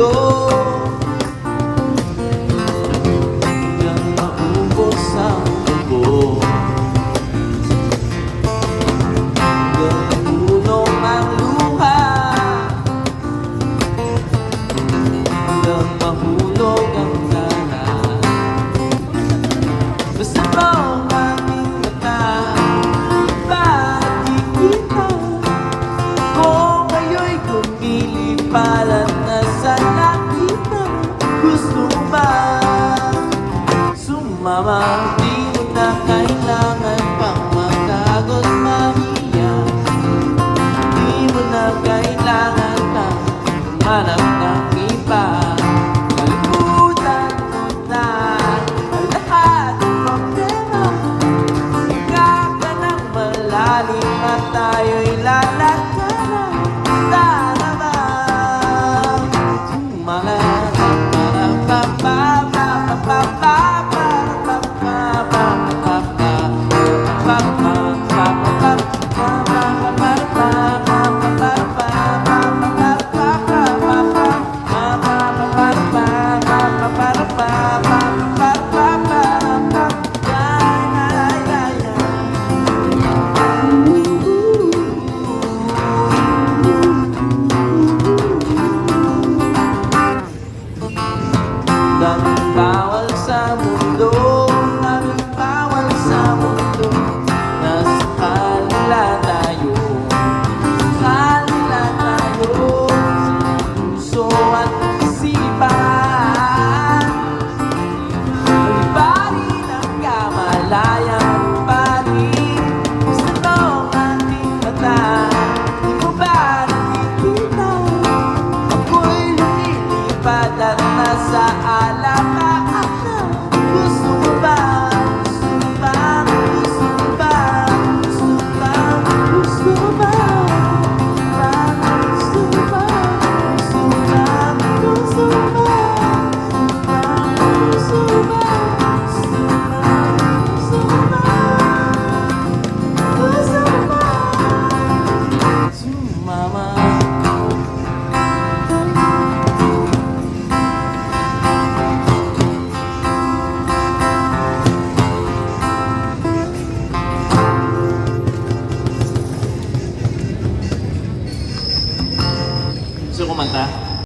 mundo. Hanggang maubos ang tubo, hanggang tulong ang luha, hanggang mahulog ang tala. Basta mo aming mata, bakit kita? Kung kayo'y kumilipalan na sa nakita, gusto mo ba sumama? Di mo na kailangan pang matagos mahiya, di mo na kailangan pang manap ng iba. Kalimutan mo na ang lahat ng problema, higa ka ng malalim at tayo'y lalagyan. Tara ba? Sumala. Daming bawal sa mundo, daming bawal sa mundo. Nasa kanila tayo, kanila tayo. Sa puso at isipan, bali ng kamalayang bali. Gusto ng ating mata, di mo ba nakikita? Ako'y lumilipad at nasa alamaan na. Gusto mo ba? Gusto mo ba? Gusto mo ba? Gusto mo ba? Gusto mo ba? Gusto mo ba? Gusto mo ba? Gusto mo ba? Gusto mo ba? Gusto mo ba? Gusto mo ba? Sumama. Gusto kumanta?